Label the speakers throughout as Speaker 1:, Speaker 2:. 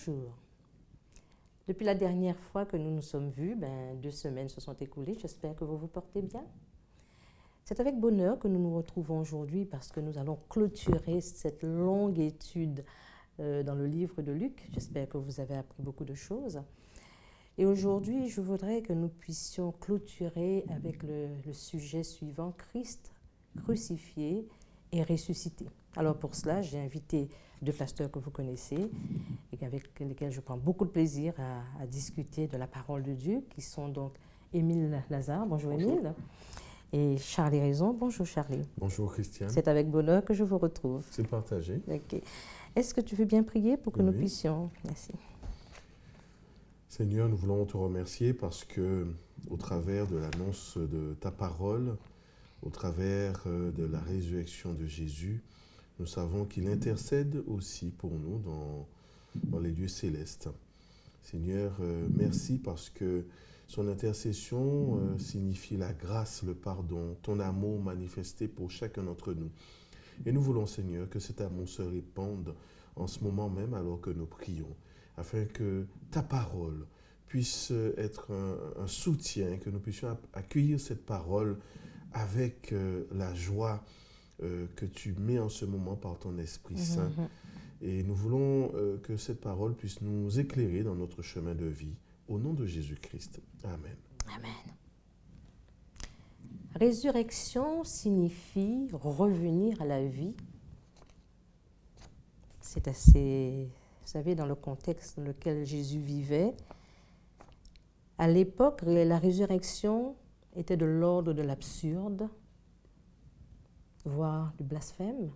Speaker 1: bonjour. Depuis la dernière fois que nous nous sommes vus, 2 semaines se sont écoulées. J'espère que vous vous portez bien. C'est avec bonheur que nous nous retrouvons aujourd'hui parce que nous allons clôturer cette longue étude dans le livre de Luc. J'espère que vous avez appris beaucoup de choses. Et aujourd'hui, je voudrais que nous puissions clôturer avec le sujet suivant, Christ crucifié et ressuscité. Alors pour cela, j'ai invité 2 pasteurs que vous connaissez et avec lesquels je prends beaucoup de plaisir à discuter de la parole de Dieu, qui sont donc Émile Lazare. Bonjour Émile. Et Charlie Raison. Bonjour Charlie.
Speaker 2: Bonjour Christiane.
Speaker 1: C'est avec bonheur que je vous retrouve.
Speaker 2: C'est partagé.
Speaker 1: Okay. Est-ce que tu veux bien prier pour que nous puissions... Merci.
Speaker 2: Seigneur, nous voulons te remercier parce que, au travers de l'annonce de ta parole, au travers de la résurrection de Jésus, nous savons qu'il intercède aussi pour nous dans les lieux célestes. Seigneur, merci parce que son intercession signifie la grâce, le pardon, ton amour manifesté pour chacun d'entre nous. Et nous voulons, Seigneur, que cet amour se répande en ce moment même alors que nous prions, afin que ta parole puisse être un soutien, que nous puissions accueillir cette parole avec la joie que tu mets en ce moment par ton Esprit Saint. Et nous voulons que cette parole puisse nous éclairer dans notre chemin de vie. Au nom de Jésus-Christ. Amen.
Speaker 1: Amen. Résurrection signifie revenir à la vie. C'est assez, vous savez, dans le contexte dans lequel Jésus vivait. À l'époque, la résurrection était de l'ordre de l'absurde, voire du blasphème.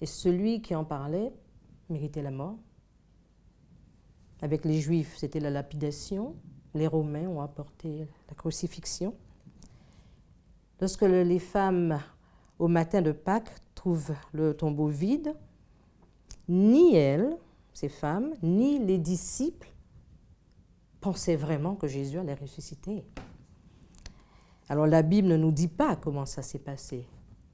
Speaker 1: Et celui qui en parlait méritait la mort. Avec les Juifs, c'était la lapidation. Les Romains ont apporté la crucifixion. Lorsque les femmes, au matin de Pâques, trouvent le tombeau vide, ni elles, ces femmes, ni les disciples pensaient vraiment que Jésus allait ressusciter. Alors la Bible ne nous dit pas comment ça s'est passé.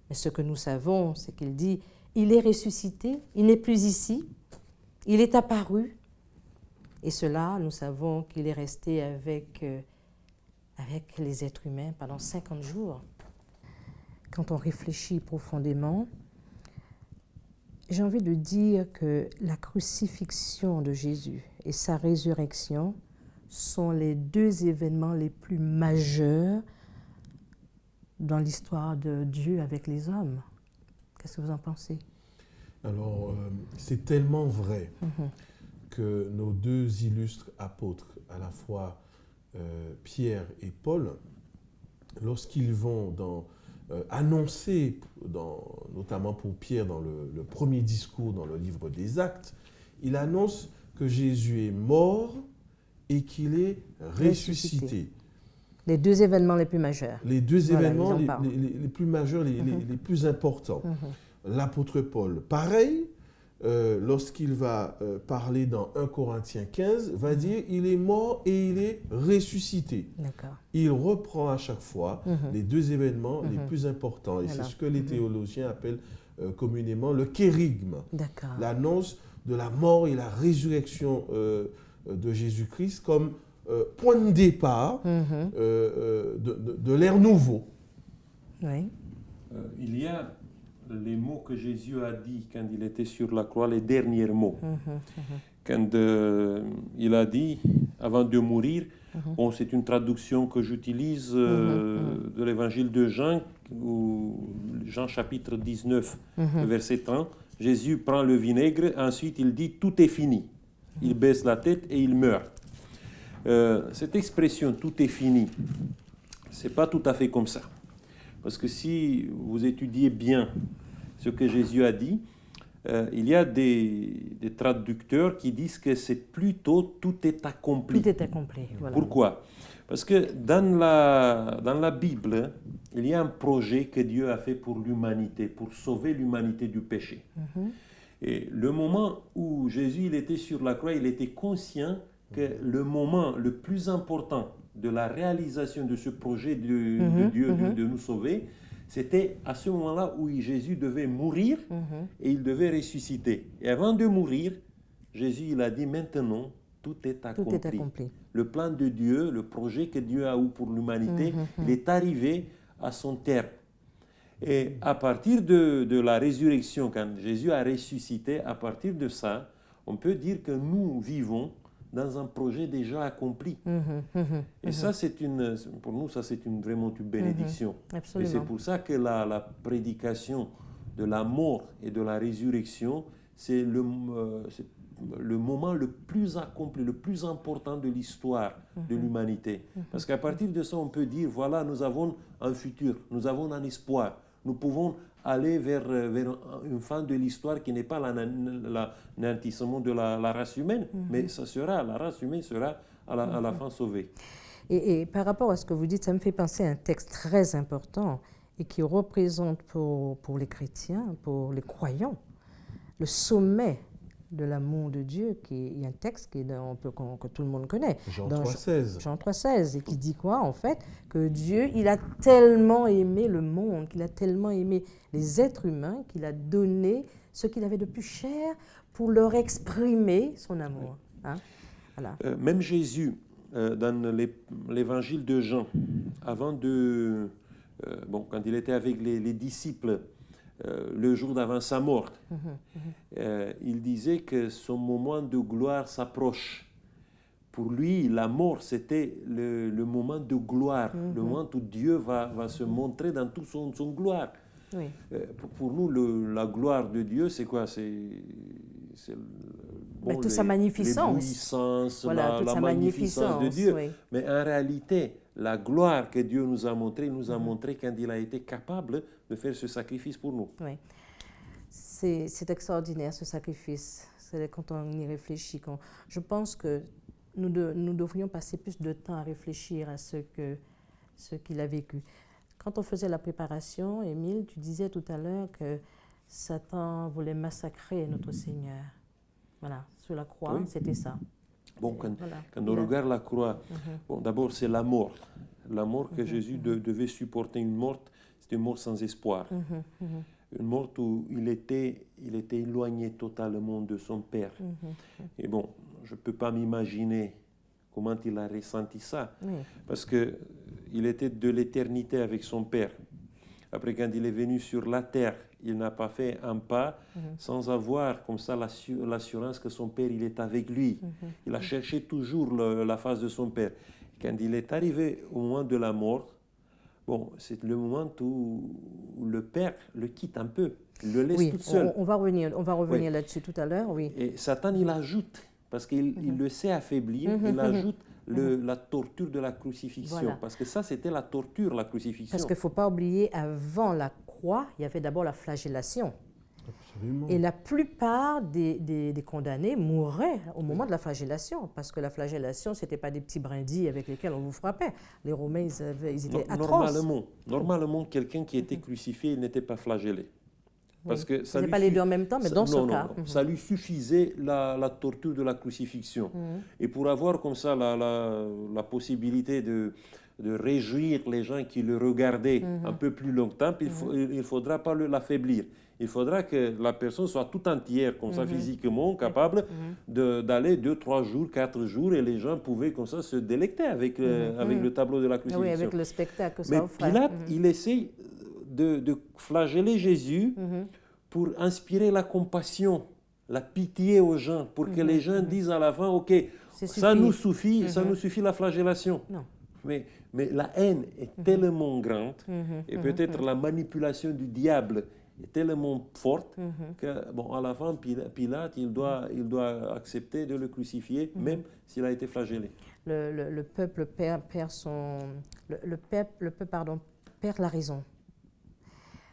Speaker 1: Mais ce que nous savons, c'est qu'il dit, il est ressuscité, il n'est plus ici, il est apparu. Et cela, nous savons qu'il est resté avec les êtres humains pendant 50 jours. Quand on réfléchit profondément, j'ai envie de dire que la crucifixion de Jésus et sa résurrection sont les 2 événements les plus majeurs dans l'histoire de Dieu avec les hommes. Qu'est-ce que vous en pensez?
Speaker 2: Alors, c'est tellement vrai que nos 2 illustres apôtres, à la fois Pierre et Paul, lorsqu'ils vont annoncer, notamment pour Pierre dans le premier discours dans le livre des Actes, il annonce que Jésus est mort et qu'il est ressuscité.
Speaker 1: Les 2 événements les plus majeurs.
Speaker 2: Les 2 événements les plus majeurs, les plus importants. L'apôtre Paul, pareil, lorsqu'il va parler dans 1 Corinthiens 15, va dire il est mort et il est ressuscité.
Speaker 1: D'accord.
Speaker 2: Il reprend à chaque fois les 2 événements les plus importants. Et c'est ce que les théologiens appellent communément le kérygme. L'annonce de la mort et la résurrection de Jésus-Christ comme point de départ de l'ère nouveau.
Speaker 1: Oui.
Speaker 3: Il y a les mots que Jésus a dit quand il était sur la croix, les derniers mots. Quand il a dit, avant de mourir, bon, c'est une traduction que j'utilise de l'évangile de Jean, Jean chapitre 19, verset 30. Jésus prend le vinaigre, ensuite il dit « tout est fini ». Il baisse la tête et il meurt. Cette expression « tout est fini », ce n'est pas tout à fait comme ça. Parce que si vous étudiez bien ce que Jésus a dit, il y a des traducteurs qui disent que c'est plutôt « tout est accompli ».
Speaker 1: Tout est accompli, voilà.
Speaker 3: Pourquoi? Parce que dans la Bible, il y a un projet que Dieu a fait pour l'humanité, pour sauver l'humanité du péché. Et le moment où Jésus il était sur la croix, il était conscient que le moment le plus important de la réalisation de ce projet de Dieu de nous sauver, c'était à ce moment-là où Jésus devait mourir et il devait ressusciter. Et avant de mourir, Jésus, il a dit maintenant, tout est accompli.
Speaker 1: Tout est accompli.
Speaker 3: Le plan de Dieu, le projet que Dieu a eu pour l'humanité, il est arrivé à son terme. Et à partir de la résurrection, quand Jésus a ressuscité, à partir de ça, on peut dire que nous vivons dans un projet déjà accompli. Et ça, pour nous, ça c'est vraiment une bénédiction.
Speaker 1: Absolument.
Speaker 3: Et c'est pour ça que la prédication de la mort et de la résurrection, c'est le moment le plus accompli, le plus important de l'histoire de l'humanité. Parce qu'à partir de ça, on peut dire, voilà, nous avons un futur, nous avons un espoir. Nous pouvons aller vers une fin de l'histoire qui n'est pas l'anéantissement de la race humaine, mais la race humaine sera à la fin sauvée.
Speaker 1: Et par rapport à ce que vous dites, ça me fait penser à un texte très important et qui représente pour les chrétiens, pour les croyants, le sommet de l'amour de Dieu, il y a un texte que tout le monde connaît.
Speaker 2: Jean 3,16.
Speaker 1: Jean 3,16, et qui dit quoi, en fait? Que Dieu, il a tellement aimé le monde, qu'il a tellement aimé les êtres humains, qu'il a donné ce qu'il avait de plus cher pour leur exprimer son amour. Hein? Voilà.
Speaker 3: Même Jésus, dans l'évangile de Jean, quand il était avec les disciples, le jour d'avant sa mort, il disait que son moment de gloire s'approche. Pour lui, la mort, c'était le moment de gloire, le moment où Dieu va se montrer dans toute son gloire.
Speaker 1: Oui.
Speaker 3: Pour nous, la gloire de Dieu, c'est quoi? C'est
Speaker 1: toute sa magnificence.
Speaker 3: Voilà, la magnificence de Dieu.
Speaker 1: Oui.
Speaker 3: Mais en réalité, la gloire que Dieu nous a montrée, quand il a été capable de faire ce sacrifice pour nous.
Speaker 1: Oui. C'est extraordinaire, ce sacrifice. C'est quand on y réfléchit. Je pense que nous devrions passer plus de temps à réfléchir à ce qu'il a vécu. Quand on faisait la préparation, Émile, tu disais tout à l'heure que Satan voulait massacrer notre Seigneur. Voilà, sur la croix, oui. C'était ça.
Speaker 3: Bon, quand on regarde la croix, d'abord c'est la mort. La mort que Jésus devait supporter, une mort, c'était une mort sans espoir. Une mort où il était éloigné totalement de son Père. Et bon, je ne peux pas m'imaginer comment il a ressenti ça. Parce qu'il était de l'éternité avec son Père. Après, quand il est venu sur la terre, il n'a pas fait un pas sans avoir comme ça l'assurance que son Père, il est avec lui. Il a cherché toujours la face de son Père. Quand il est arrivé au moment de la mort, bon, c'est le moment où le Père le quitte un peu, il le laisse tout seul.
Speaker 1: On va revenir là-dessus tout à l'heure, oui.
Speaker 3: Et Satan, il ajoute, parce qu'il le sait affaiblir, il ajoute la torture de la crucifixion. Voilà. Parce que ça, c'était la torture, la crucifixion.
Speaker 1: Parce qu'il ne faut pas oublier, avant la croix, il y avait d'abord la flagellation.
Speaker 2: Absolument. Et
Speaker 1: la plupart des condamnés mouraient au moment de la flagellation, parce que la flagellation, ce n'était pas des petits brindilles avec lesquels on vous frappait. Les Romains, ils étaient atroces.
Speaker 3: Normalement, quelqu'un qui était crucifié, il n'était pas flagellé. Parce que
Speaker 1: ce n'est pas les deux en même temps, mais dans ce cas.
Speaker 3: Ça lui suffisait la torture de la crucifixion. Et pour avoir comme ça la possibilité de réjouir les gens qui le regardaient un peu plus longtemps, il ne faudra pas l'affaiblir. Il faudra que la personne soit tout entière, comme ça, physiquement, capable d'aller 2, 3 jours, 4 jours, et les gens pouvaient comme ça se délecter avec le tableau de la crucifixion.
Speaker 1: Oui, avec le spectacle que ça
Speaker 3: Mais
Speaker 1: offrait.
Speaker 3: Pilate, il essaye de flageller Jésus pour inspirer la compassion, la pitié aux gens, pour que les gens disent à la fin, OK, ça nous suffit la flagellation.
Speaker 1: Non.
Speaker 3: Mais la haine est tellement grande, et peut-être la manipulation du diable est tellement forte que, bon, à la fin, Pilate, il doit accepter de le crucifier, même s'il a été flagellé.
Speaker 1: Le peuple perd la raison.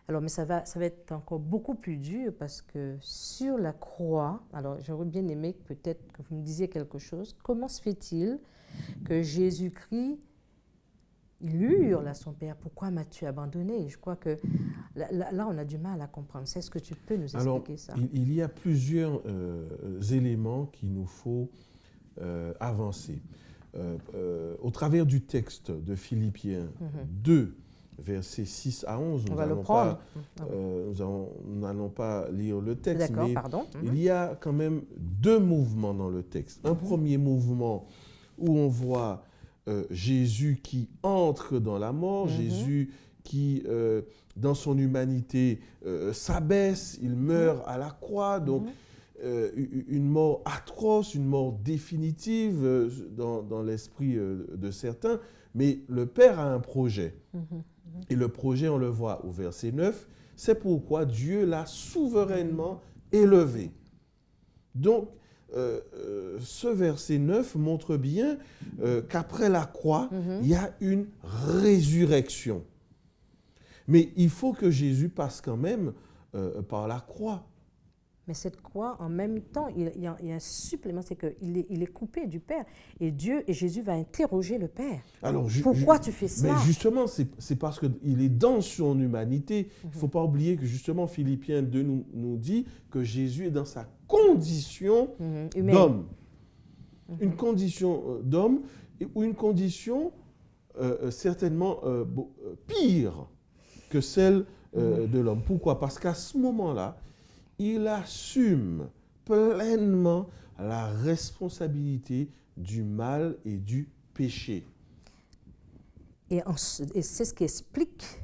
Speaker 1: Alors, mais ça va être encore beaucoup plus dur parce que sur la croix, alors j'aurais bien aimé peut-être que vous me disiez quelque chose. Comment se fait-il que Jésus-Christ, il hurle à son Père, pourquoi m'as-tu abandonné? Je crois que là, on a du mal à comprendre. Est-ce que tu peux nous expliquer ça?
Speaker 2: Il y a plusieurs éléments qu'il nous faut avancer. Au travers du texte de Philippiens 2, versets 6 à 11.
Speaker 1: On va le prendre.
Speaker 2: Nous n'allons pas lire le texte,
Speaker 1: D'accord,
Speaker 2: mais
Speaker 1: pardon.
Speaker 2: il y a quand même deux mouvements dans le texte. Un premier mouvement où on voit Jésus qui entre dans la mort, Jésus qui, dans son humanité, s'abaisse, il meurt à la croix, donc une mort atroce, une mort définitive dans l'esprit de certains, mais le Père a un projet. Et le projet, on le voit au verset 9, c'est pourquoi Dieu l'a souverainement élevé. Donc, ce verset 9 montre bien qu'après la croix, il y a une résurrection. Mais il faut que Jésus passe quand même par la croix.
Speaker 1: Mais cette croix, en même temps, il y a un supplément, c'est qu'il est coupé du Père. Et Jésus va interroger le Père.
Speaker 2: Alors,
Speaker 1: pourquoi tu fais cela?
Speaker 2: Mais justement, c'est parce qu'il est dans son humanité. Il ne faut pas oublier que justement, Philippiens 2 nous dit que Jésus est dans sa condition d'homme. Une condition d'homme ou une condition certainement pire que celle de l'homme. Pourquoi? Parce qu'à ce moment-là, il assume pleinement la responsabilité du mal et du péché.
Speaker 1: Et c'est ce qui explique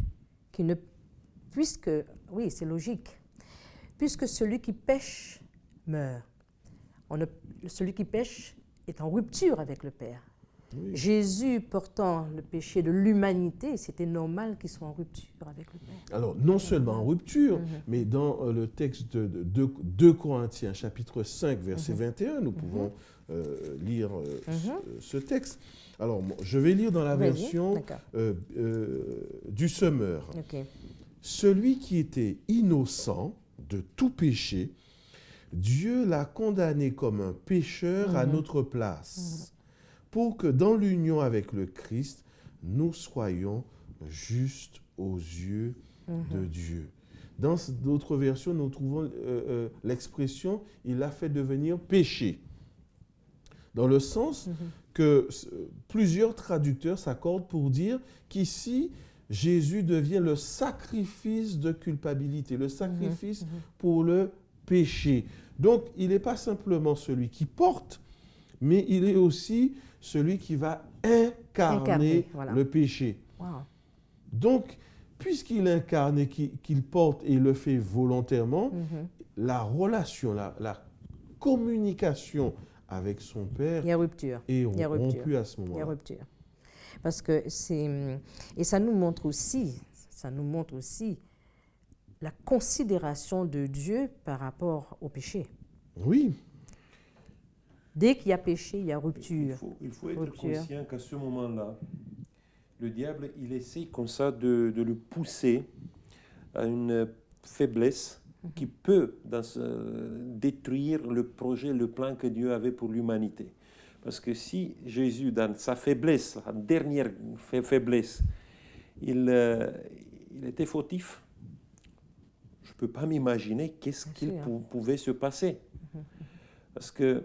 Speaker 1: qu'il ne... Oui, c'est logique. Puisque celui qui pêche meurt. Celui qui pêche est en rupture avec le Père. Oui. Jésus portant le péché de l'humanité, c'était normal qu'il soit en rupture avec le Père.
Speaker 2: Alors, non seulement en rupture, mais dans le texte de 2 Corinthiens, chapitre 5, verset 21, nous pouvons lire ce texte. Alors, je vais lire dans la version du Semeur.
Speaker 1: Okay.
Speaker 2: Celui qui était innocent de tout péché, Dieu l'a condamné comme un pécheur à notre place. Pour que dans l'union avec le Christ, nous soyons justes aux yeux de Dieu. Dans d'autres versions, nous trouvons l'expression « il l'a fait devenir péché », dans le sens que plusieurs traducteurs s'accordent pour dire qu'ici, Jésus devient le sacrifice de culpabilité, le sacrifice pour le péché. Donc, il n'est pas simplement celui qui porte, mais il est aussi celui qui va incarner le péché.
Speaker 1: Wow.
Speaker 2: Donc, puisqu'il incarne et qu'il porte et le fait volontairement, la relation, la communication avec son Père est rompue à ce moment-là.
Speaker 1: Il y a rupture. Parce que c'est... Et ça nous montre aussi la considération de Dieu par rapport au péché.
Speaker 2: Oui.
Speaker 1: Dès qu'il y a péché, il y a rupture.
Speaker 3: Il faut être conscient qu'à ce moment-là, le diable, il essaie comme ça de le pousser à une faiblesse qui peut détruire le projet, le plan que Dieu avait pour l'humanité. Parce que si Jésus, dans sa faiblesse, la dernière faiblesse, il était fautif, je ne peux pas m'imaginer qu'est-ce qu'il pouvait se passer. Parce que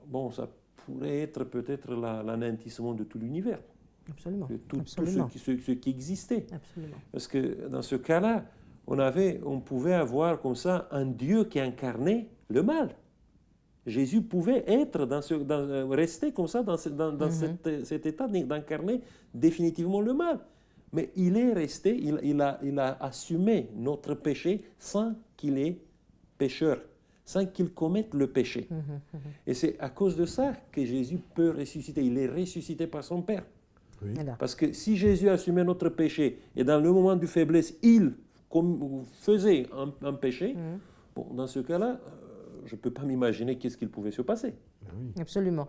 Speaker 3: bon, ça pourrait être peut-être l'anéantissement de tout l'univers.
Speaker 1: Absolument.
Speaker 3: De tout
Speaker 1: Absolument.
Speaker 3: ce qui existait.
Speaker 1: Absolument.
Speaker 3: Parce que dans ce cas-là, on pouvait avoir comme ça un Dieu qui incarnait le mal. Jésus pouvait être rester comme ça dans cet état d'incarner définitivement le mal. Mais il est resté, il a assumé notre péché sans qu'il est pécheur, sans qu'il commette le péché. Et c'est à cause de ça que Jésus peut ressusciter. Il est ressuscité par son Père.
Speaker 2: Oui.
Speaker 3: Parce que si Jésus assumait notre péché et dans le moment de faiblesse, il faisait un péché, bon, dans ce cas-là, je ne peux pas m'imaginer qu'est-ce qu'il pouvait se passer.
Speaker 2: Oui.
Speaker 1: Absolument.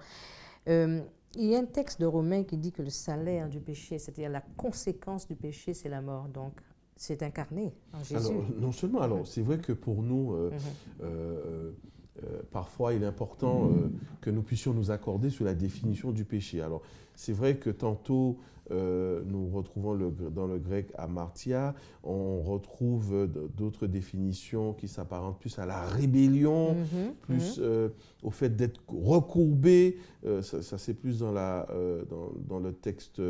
Speaker 1: Il y a un texte de Romains qui dit que le salaire du péché, c'est-à-dire la conséquence du péché, c'est la mort. Donc, c'est incarné en Jésus.
Speaker 2: Alors, non seulement, alors, c'est vrai que pour nous, parfois, il est important que nous puissions nous accorder sur la définition du péché. Alors, c'est vrai que tantôt, nous retrouvons dans le grec amartia, on retrouve d'autres définitions qui s'apparentent plus à la rébellion, plus au fait d'être recourbé. Ça c'est plus dans le texte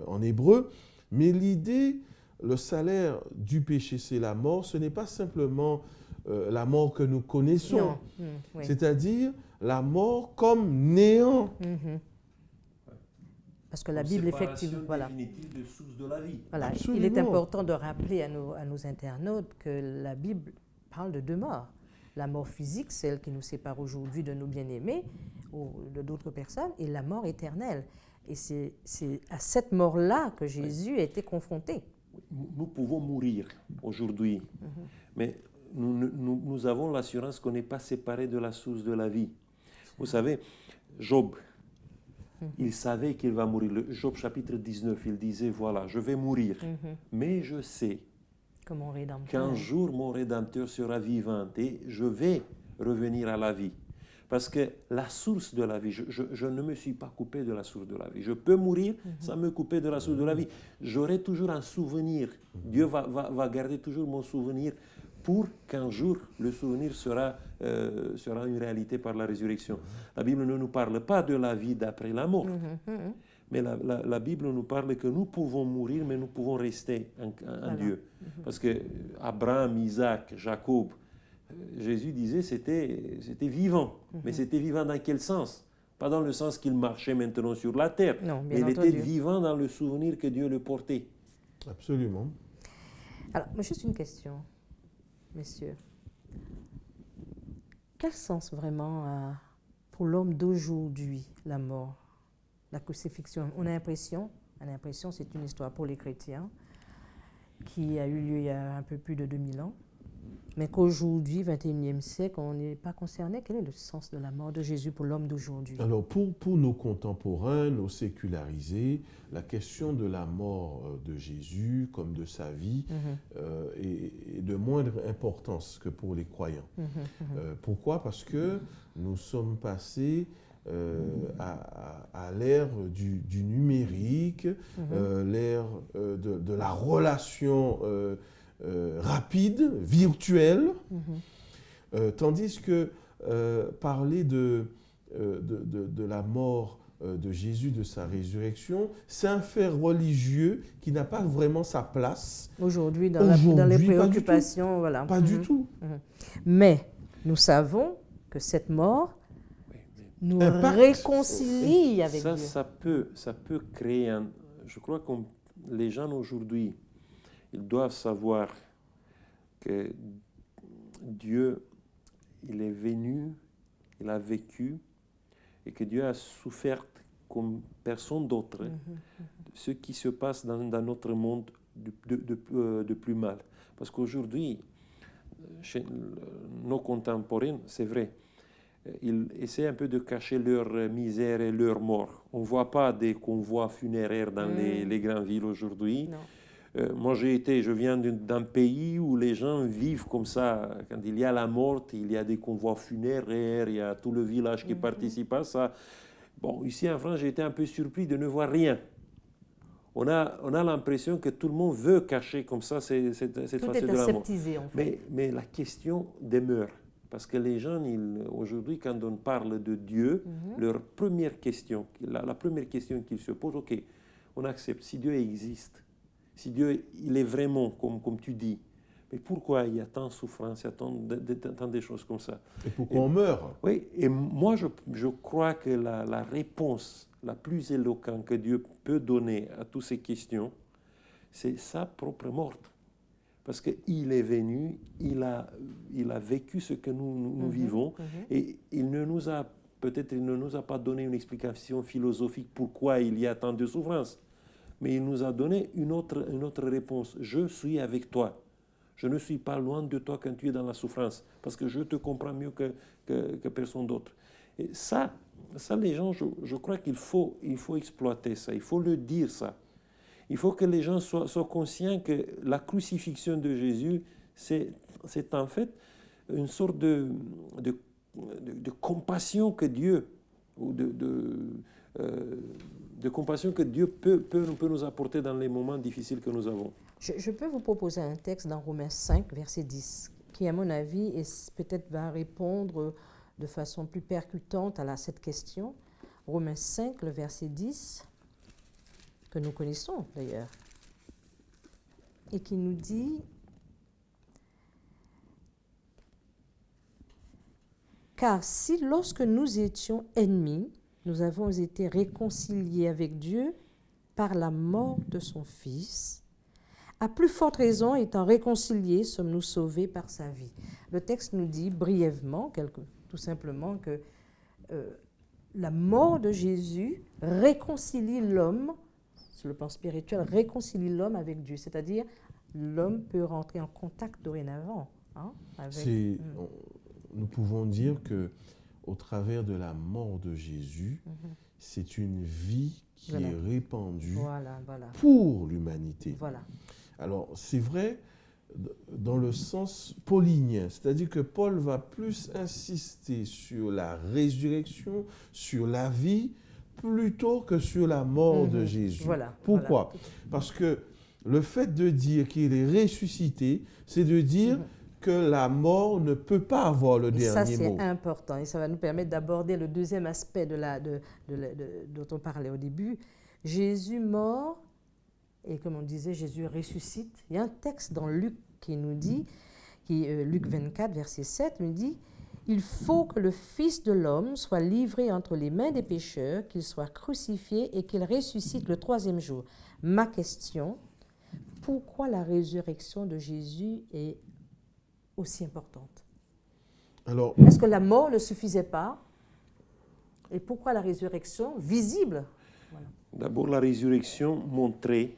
Speaker 2: en hébreu. Mais l'idée, le salaire du péché, c'est la mort, ce n'est pas simplement la mort que nous connaissons,
Speaker 1: Non. Oui.
Speaker 2: c'est-à-dire la mort comme néant.
Speaker 1: Mhm. Parce que la
Speaker 3: Comme
Speaker 1: Bible,
Speaker 3: séparation
Speaker 1: effectivement, voilà.
Speaker 3: définitive de source de la vie.
Speaker 1: Voilà. Il
Speaker 2: Absolument.
Speaker 1: est important de rappeler à nos internautes que la Bible parle de deux morts. La mort physique, celle qui nous sépare aujourd'hui de nos bien-aimés ou de d'autres personnes, et la mort éternelle. Et c'est à cette mort-là que Jésus a été confronté.
Speaker 3: Nous pouvons mourir aujourd'hui, mais nous avons l'assurance qu'on n'est pas séparés de la source de la vie. Vous savez, Job, il savait qu'il va mourir. Le Job chapitre 19, il disait, voilà, je vais mourir, mais je sais
Speaker 1: Comme mon Rédempteur.
Speaker 3: qu'un jour mon Rédempteur sera vivant et je vais revenir à la vie. Parce que la source de la vie, je ne me suis pas coupé de la source de la vie. Je peux mourir sans me couper de la source de la vie. J'aurai toujours un souvenir. Dieu va garder toujours mon souvenir pour qu'un jour le souvenir sera une réalité par la résurrection. La Bible ne nous parle pas de la vie d'après la mort. Mais la Bible nous parle que nous pouvons mourir, mais nous pouvons rester en Dieu. Parce que Abraham, Isaac, Jacob, Jésus disait c'était vivant. Mais c'était vivant dans quel sens? Pas dans le sens qu'il marchait maintenant sur la terre.
Speaker 1: Non,
Speaker 3: mais
Speaker 1: bien
Speaker 3: il
Speaker 1: entendu.
Speaker 3: était vivant dans le souvenir que Dieu le portait.
Speaker 2: Absolument.
Speaker 1: Alors, juste une question, messieurs. Quel sens vraiment a pour l'homme d'aujourd'hui la mort, la crucifixion? On a l'impression, c'est une histoire pour les chrétiens qui a eu lieu il y a un peu plus de 2000 ans, mais qu'aujourd'hui, 21e siècle, on n'est pas concerné. Quel est le sens de la mort de Jésus pour l'homme d'aujourd'hui?
Speaker 2: Alors, pour nos contemporains, nos sécularisés, la question de la mort de Jésus, comme de sa vie, est de moindre importance que pour les croyants. Pourquoi? Parce que nous sommes passés à l'ère du numérique, l'ère de la relation rapide, virtuelle, tandis que parler de la mort de Jésus, de sa résurrection, c'est un fait religieux qui n'a pas vraiment sa place.
Speaker 1: Aujourd'hui, dans les
Speaker 2: Aujourd'hui,
Speaker 1: préoccupations, voilà.
Speaker 2: Pas du tout.
Speaker 1: Mais nous savons que cette mort nous
Speaker 2: Impact.
Speaker 1: réconcilie avec
Speaker 3: Ça,
Speaker 1: Dieu.
Speaker 3: ça peut créer un... Je crois que les gens aujourd'hui, ils doivent savoir que Dieu, il est venu, il a vécu, et que Dieu a souffert comme personne d'autre ce qui se passe dans notre monde de plus mal. Parce qu'aujourd'hui, chez nos contemporains, c'est vrai, ils essaient un peu de cacher leur misère et leur mort. On ne voit pas des convois funéraires dans les grandes villes aujourd'hui. Moi, je viens d'un pays où les gens vivent comme ça. Quand il y a la mort, il y a des convois funéraires, il y a tout le village qui participe à ça. Bon, ici en France, j'ai été un peu surpris de ne voir rien. On a l'impression que tout le monde veut cacher comme ça cette facette de la mort.
Speaker 1: Tout est aseptisé, en fait.
Speaker 3: Mais la question demeure. Parce que les gens, aujourd'hui, quand on parle de Dieu, leur première question, la première question qu'ils se posent, ok, on accepte, si Dieu existe, si Dieu, il est vraiment, comme tu dis, mais pourquoi il y a tant de souffrance, il y a tant de choses comme ça?
Speaker 2: Et pourquoi on meurt?
Speaker 3: Oui, et moi, je crois que la réponse la plus éloquente que Dieu peut donner à toutes ces questions, c'est sa propre mort. Parce qu'il est venu, il a vécu ce que nous vivons, et il ne nous a pas donné une explication philosophique pourquoi il y a tant de souffrance, mais il nous a donné une autre réponse. Je suis avec toi. Je ne suis pas loin de toi quand tu es dans la souffrance, parce que je te comprends mieux que personne d'autre. Et ça, les gens, je crois qu'il faut exploiter ça, il faut le dire ça. Il faut que les gens soient conscients que la crucifixion de Jésus, c'est en fait une sorte de compassion que Dieu, ou de compassion que Dieu peut nous apporter dans les moments difficiles que nous avons.
Speaker 1: Je peux vous proposer un texte dans Romains 5, verset 10, qui, à mon avis, peut-être va répondre de façon plus percutante à cette question. Romains 5, le verset 10, que nous connaissons d'ailleurs. et qui nous dit « Car si lorsque nous étions ennemis, nous avons été réconciliés avec Dieu par la mort de son Fils, à plus forte raison, étant réconciliés, sommes-nous sauvés par sa vie. » Le texte nous dit brièvement, tout simplement, que la mort de Jésus réconcilie l'homme, sur le plan spirituel, réconcilie l'homme avec Dieu. C'est-à-dire, l'homme peut rentrer en contact dorénavant. Avec,
Speaker 2: nous pouvons dire que au travers de la mort de Jésus, c'est une vie qui est répandue pour l'humanité.
Speaker 1: Voilà.
Speaker 2: Alors, c'est vrai dans le sens paulinien, c'est-à-dire que Paul va plus insister sur la résurrection, sur la vie, plutôt que sur la mort de Jésus.
Speaker 1: Voilà,
Speaker 2: Pourquoi ? Parce que le fait de dire qu'il est ressuscité, c'est de dire que la mort ne peut pas avoir le dernier mot.
Speaker 1: Ça, c'est important. Et ça va nous permettre d'aborder le deuxième aspect dont on parlait au début. Jésus mort, et comme on disait, Jésus ressuscite. Il y a un texte dans Luc qui nous dit, Luc 24, verset 7, nous dit « Il faut que le Fils de l'homme soit livré entre les mains des pécheurs, qu'il soit crucifié et qu'il ressuscite le troisième jour. » Ma question, pourquoi la résurrection de Jésus est aussi importante?
Speaker 2: Alors,
Speaker 1: est-ce que la mort ne suffisait pas? Et pourquoi la résurrection visible? Voilà.
Speaker 3: D'abord, la résurrection montrait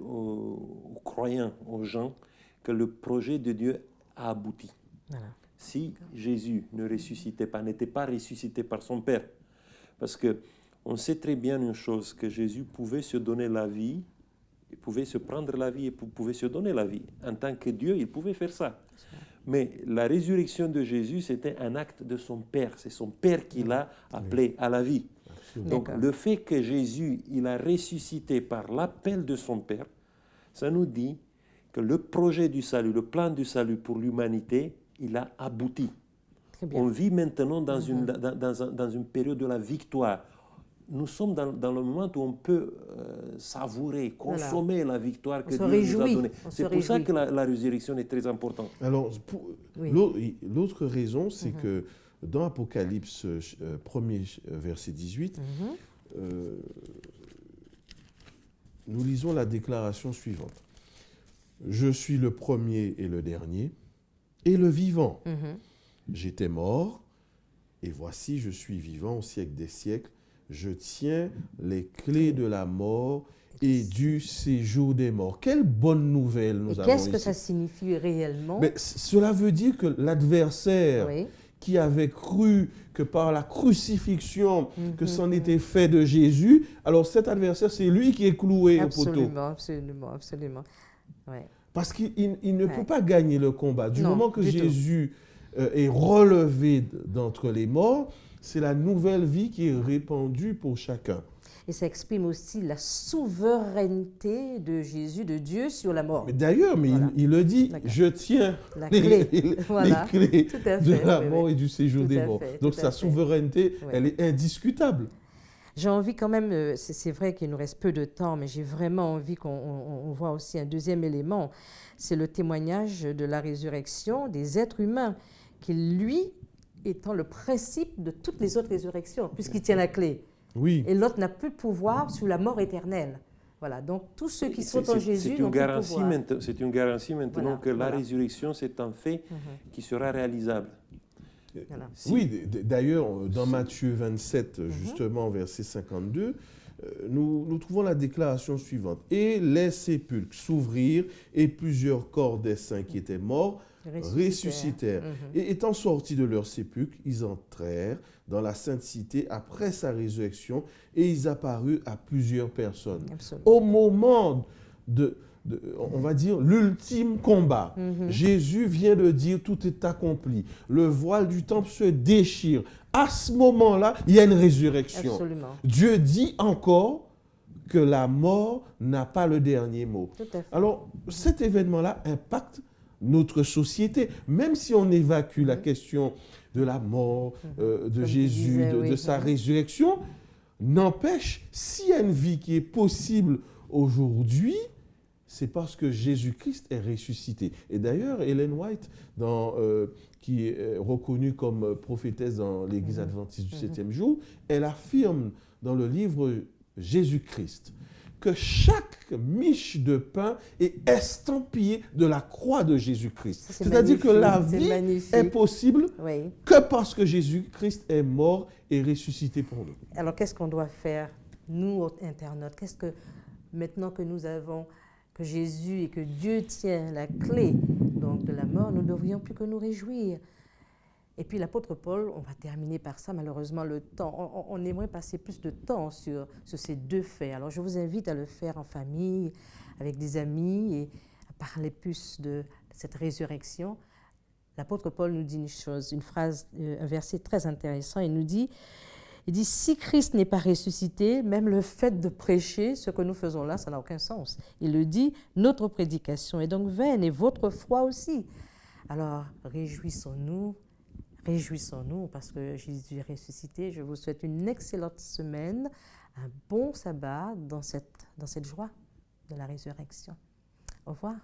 Speaker 3: aux croyants, aux gens, que le projet de Dieu a abouti. Voilà. Si Jésus ne ressuscitait pas, n'était pas ressuscité par son Père, parce qu'on sait très bien une chose, que Jésus pouvait se donner la vie, il pouvait se prendre la vie et pouvait se donner la vie. En tant que Dieu, il pouvait faire ça. Mais la résurrection de Jésus, c'était un acte de son Père. C'est son Père qui l'a appelé à la vie. Donc, le fait que Jésus, il a ressuscité par l'appel de son Père, ça nous dit que le projet du salut, le plan du salut pour l'humanité, il a abouti. On vit maintenant dans une période de la victoire. Nous sommes dans le moment où on peut savourer, consommer la victoire que Dieu nous a donnée. C'est pour ça que la résurrection est très importante.
Speaker 2: Alors, l'autre raison, c'est que dans Apocalypse 1er, verset 18, nous lisons la déclaration suivante. « Je suis le premier et le dernier, et le vivant. J'étais mort, et voici, je suis vivant au siècle des siècles. Je tiens les clés de la mort et du séjour des morts. » Quelle bonne nouvelle nous avons ici.
Speaker 1: Qu'est-ce que ça signifie réellement?
Speaker 2: Mais cela veut dire que l'adversaire qui avait cru que par la crucifixion, que c'en était fait de Jésus, alors cet adversaire, c'est lui qui est cloué au poteau.
Speaker 1: Absolument. Ouais.
Speaker 2: Parce qu'il ne peut pas gagner le combat. Du moment que Jésus est relevé d'entre les morts, c'est la nouvelle vie qui est répandue pour chacun.
Speaker 1: Et ça exprime aussi la souveraineté de Jésus, de Dieu sur la mort.
Speaker 2: Mais d'ailleurs, il le dit, je tiens les clés de la mort et du séjour des morts. Donc sa souveraineté, elle est indiscutable.
Speaker 1: J'ai envie quand même, c'est vrai qu'il nous reste peu de temps, mais j'ai vraiment envie qu'on voit aussi un deuxième élément. C'est le témoignage de la résurrection des êtres humains, qui lui étant le principe de toutes les autres résurrections, puisqu'il tient la clé.
Speaker 2: Oui.
Speaker 1: Et l'autre n'a plus de pouvoir sous la mort éternelle. Voilà, donc tous ceux qui sont en Jésus n'ont plus de pouvoir.
Speaker 3: C'est une garantie maintenant que la résurrection, c'est un fait qui sera réalisable.
Speaker 1: Voilà.
Speaker 2: Oui, d'ailleurs, dans Matthieu 27, justement, verset 52, nous trouvons la déclaration suivante. « Et les sépulcres s'ouvrirent, et plusieurs corps des saints qui étaient morts ressuscitèrent. Et étant sortis de leur sépulcre, ils entrèrent dans la sainte cité après sa résurrection, et ils apparurent à plusieurs personnes. » Au moment on va dire, l'ultime combat. Jésus vient de dire « tout est accompli ». Le voile du temple se déchire. À ce moment-là, il y a une résurrection.
Speaker 1: Absolument.
Speaker 2: Dieu dit encore que la mort n'a pas le dernier mot.
Speaker 1: Tout à fait.
Speaker 2: Alors, cet événement-là impacte notre société. Même si on évacue la question de la mort de Jésus, de sa résurrection, n'empêche, s'il y a une vie qui est possible aujourd'hui, c'est parce que Jésus-Christ est ressuscité. Et d'ailleurs, Ellen White, qui est reconnue comme prophétesse dans l'Église adventiste du 7e jour, elle affirme dans le livre Jésus-Christ que chaque miche de pain est estampillée de la croix de Jésus-Christ. C'est-à-dire que la vie est possible que parce que Jésus-Christ est mort et ressuscité pour nous.
Speaker 1: Alors, qu'est-ce qu'on doit faire, nous, internautes? Maintenant que nous avons, que Jésus et que Dieu tient la clé donc, de la mort, nous ne devrions plus que nous réjouir. Et puis l'apôtre Paul, on va terminer par ça, malheureusement le temps, on aimerait passer plus de temps sur ces deux faits. Alors je vous invite à le faire en famille, avec des amis, et à parler plus de cette résurrection. L'apôtre Paul nous dit une chose, une phrase, un verset très intéressant, il dit, si Christ n'est pas ressuscité, même le fait de prêcher ce que nous faisons là, ça n'a aucun sens. Il le dit, notre prédication est donc vaine et votre foi aussi. Alors réjouissons-nous parce que Jésus est ressuscité. Je vous souhaite une excellente semaine, un bon sabbat dans cette joie de la résurrection. Au revoir.